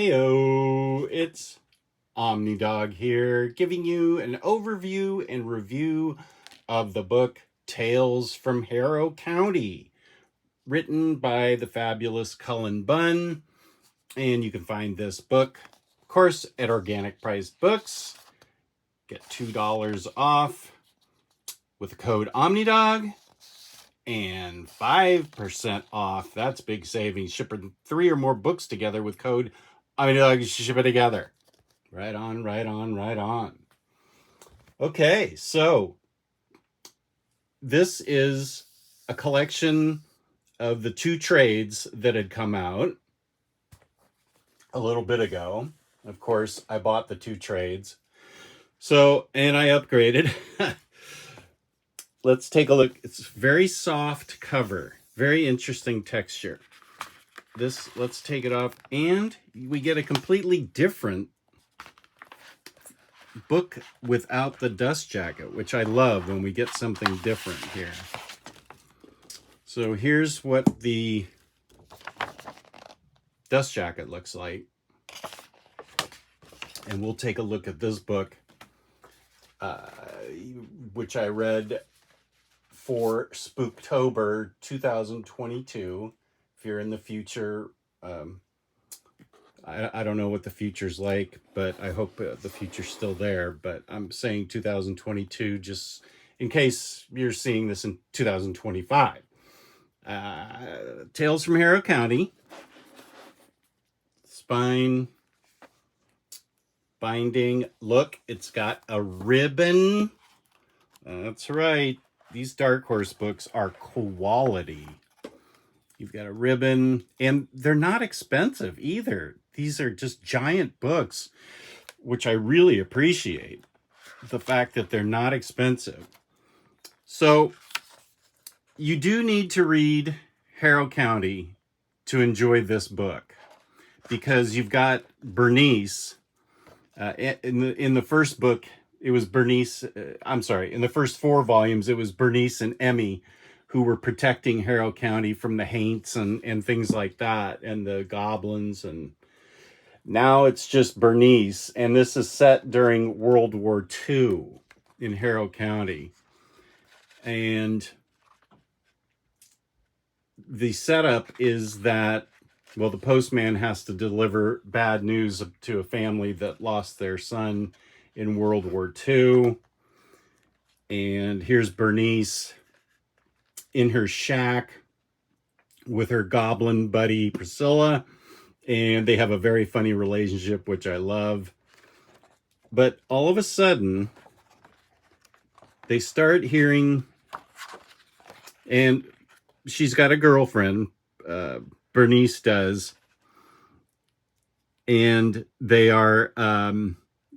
Heyo, it's OMNIDOG here, giving you an overview and review of the book Tales from Harrow County, written by the fabulous Cullen Bunn. And you can find this book, of course, at Organic Priced Books. Get $2 off with the code OMNIDOG. And 5% off. That's big savings. Shipping 3 or more books together with code OMNIDOG. Ship it together. Right on, right on, right on. Okay, so this is a collection of the 2 trades that had come out a little bit ago. Of course, I bought the 2 trades. So, and I upgraded. Let's take a look. It's very soft cover, very interesting texture. Let's take it off, and we get a completely different book without the dust jacket, which I love when we get something different here. So here's what the dust jacket looks like. And we'll take a look at this book, which I read for Spooktober 2022. If you're in the future, I don't know what the future's like, but I hope the future's still there. But I'm saying 2022 just in case you're seeing this in 2025. Tales from Harrow County. Spine binding. Look, it's got a ribbon. That's right. These Dark Horse books are quality. You've got a ribbon, and they're not expensive either. These are just giant books, which I really appreciate, the fact that they're not expensive. So you do need to read Harrow County to enjoy this book, because you've got Bernice. In the first book, it was Bernice. In the first 4 volumes, it was Bernice and Emmy who were protecting Harrow County from the Haints and things like that, and the goblins. And now it's just Bernice. And this is set during World War II in Harrow County. And the setup is that, well, the postman has to deliver bad news to a family that lost their son in World War II. And here's Bernice in her shack with her goblin buddy Priscilla. And they have a very funny relationship, which I love. But all of a sudden, they start hearing, and she's got a girlfriend, Bernice does, and they are,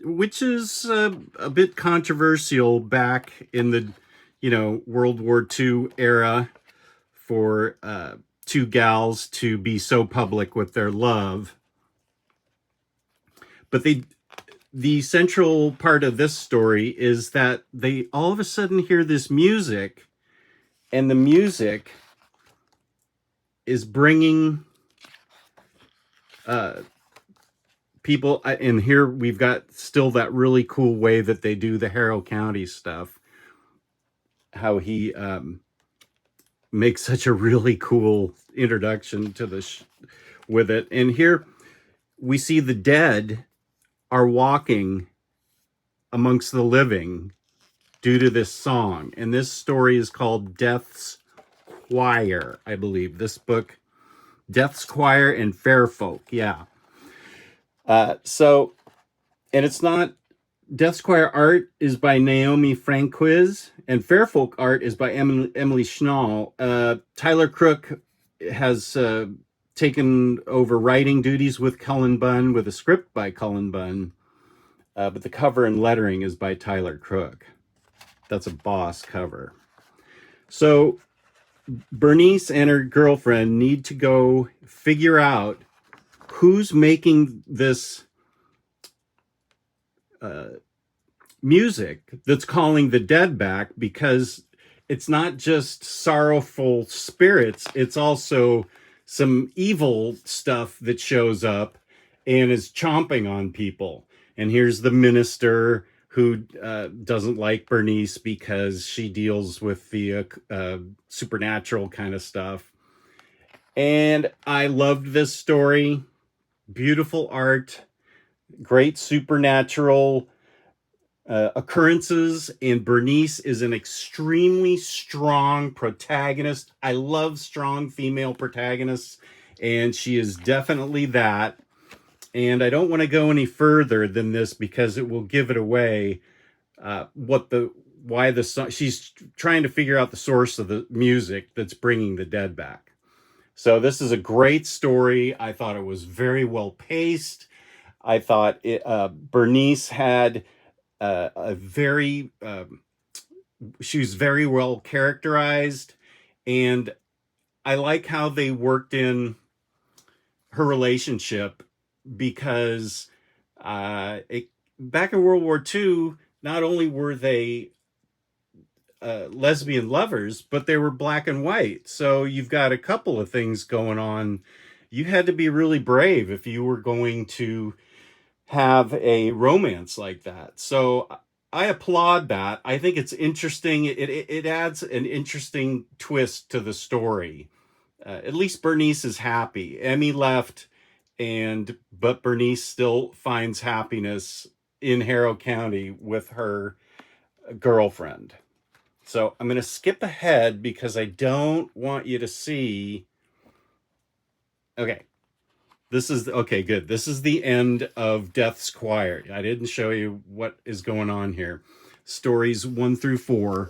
which is a bit controversial back in the, World War II era for 2 gals to be so public with their love. But the central part of this story is that they all of a sudden hear this music, and the music is bringing people, and here we've got still that really cool way that they do the Harrow County stuff, how he makes such a really cool introduction to this with it. And here we see the dead are walking amongst the living due to this song. And this story is called Death's Choir, I believe. This book, Death's Choir and Fair Folk. Yeah. And it's not, Death's Choir art is by Naomi Franquiz, and Fair Folk art is by Emily Schnall. Tyler Crook has taken over writing duties with Cullen Bunn, with a script by Cullen Bunn, but the cover and lettering is by Tyler Crook. That's a boss cover. So Bernice and her girlfriend need to go figure out who's making this music that's calling the dead back, because it's not just sorrowful spirits, it's also some evil stuff that shows up, and is chomping on people. And here's the minister who doesn't like Bernice because she deals with the supernatural kind of stuff. And I loved this story. Beautiful art, great supernatural occurrences, and Bernice is an extremely strong protagonist. I love strong female protagonists, and she is definitely that. And I don't want to go any further than this because it will give it away. Why the song? She's trying to figure out the source of the music that's bringing the dead back. So this is a great story. I thought it was very well paced. I thought Bernice had a very she was very well characterized, and I like how they worked in her relationship because back in World War II, not only were they lesbian lovers, but they were black and white. So you've got a couple of things going on. You had to be really brave if you were going to have a romance like that. So I applaud that. I think it's interesting. It adds an interesting twist to the story. At least Bernice is happy. Emmy left, but Bernice still finds happiness in Harrow County with her girlfriend. So I'm going to skip ahead because I don't want you to see. Okay. Okay, good. This is the end of Death's Choir. I didn't show you what is going on here. Stories 1 through 4.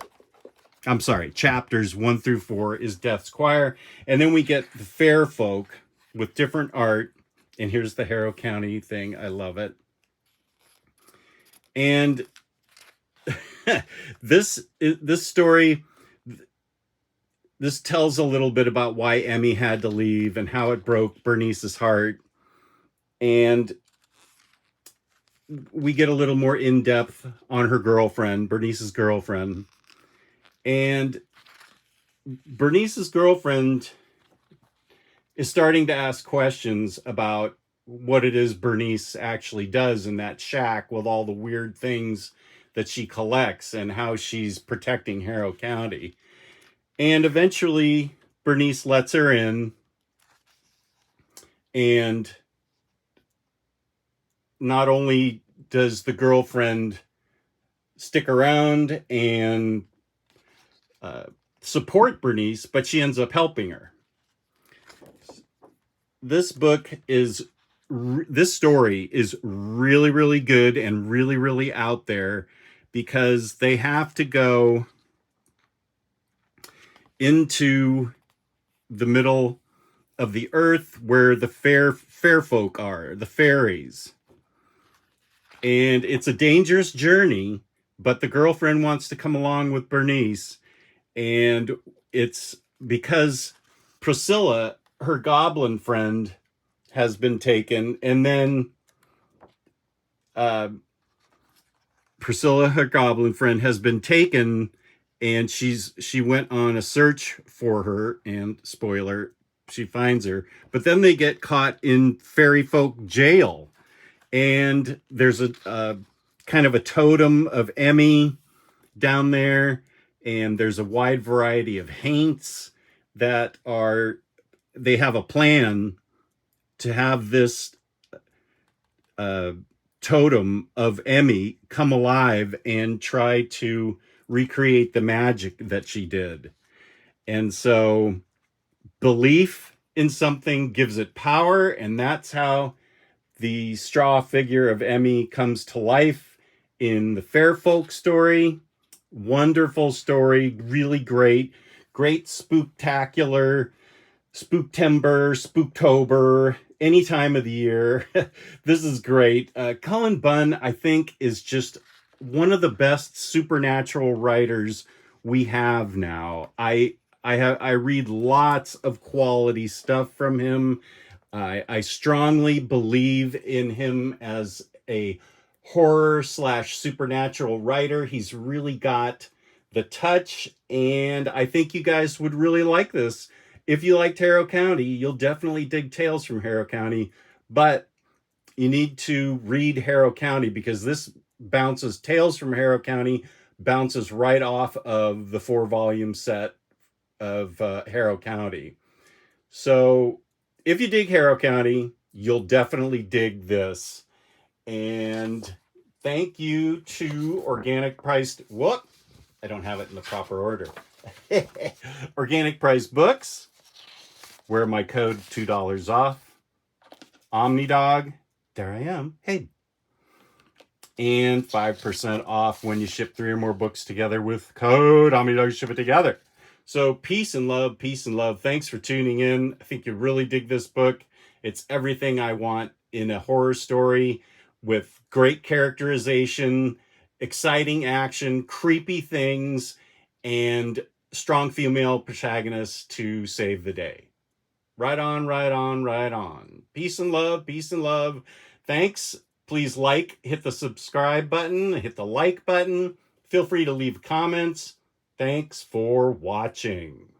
I'm sorry, chapters 1 through 4 is Death's Choir. And then we get the fair folk with different art. And here's the Harrow County thing. I love it. And this story, this tells a little bit about why Emmy had to leave and how it broke Bernice's heart. And we get a little more in-depth on her girlfriend, Bernice's girlfriend. And Bernice's girlfriend is starting to ask questions about what it is Bernice actually does in that shack with all the weird things that she collects and how she's protecting Harrow County. And eventually Bernice lets her in, and not only does the girlfriend stick around and support Bernice, but she ends up helping her. This story is really, really good and really, really out there because they have to go into the middle of the earth where the fair folk are, the fairies. And it's a dangerous journey, but the girlfriend wants to come along with Bernice. And it's because Priscilla, her goblin friend, has been taken. And then Priscilla, her goblin friend, has been taken, and she went on a search for her, and spoiler, she finds her. But then they get caught in fairy folk jail. And there's a kind of a totem of Emmy down there. And there's a wide variety of haints that they have a plan to have this totem of Emmy come alive and try to recreate the magic that she did. And so belief in something gives it power, and that's how the straw figure of Emmy comes to life in the fair folk story. Wonderful story, really great spooktacular, spooktember, spooktober, any time of the year. This is great. Cullen Bunn, I think, is just one of the best supernatural writers we have now. I read lots of quality stuff from him. I strongly believe in him as a horror/supernatural writer. He's really got the touch, and I think you guys would really like this. If you liked Harrow County, you'll definitely dig Tales from Harrow County, but you need to read Harrow County, because this bounces Tales from Harrow County, bounces right off of the 4-volume set of Harrow County. So if you dig Harrow County, you'll definitely dig this. And thank you to Organic Priced, whoop, I don't have it in the proper order. Organic Priced Books, where my code $2 off. OMNIDOG, there I am, hey. And 5% off when you ship 3 or more books together with code OMNIDOG, ship it together. So peace and love, peace and love. Thanks for tuning in. I think you really dig this book. It's everything I want in a horror story, with great characterization, exciting action, creepy things, and strong female protagonists to save the day. Right on, right on, right on. Peace and love, peace and love. Thanks. Please hit the subscribe button, hit the like button. Feel free to leave comments. Thanks for watching.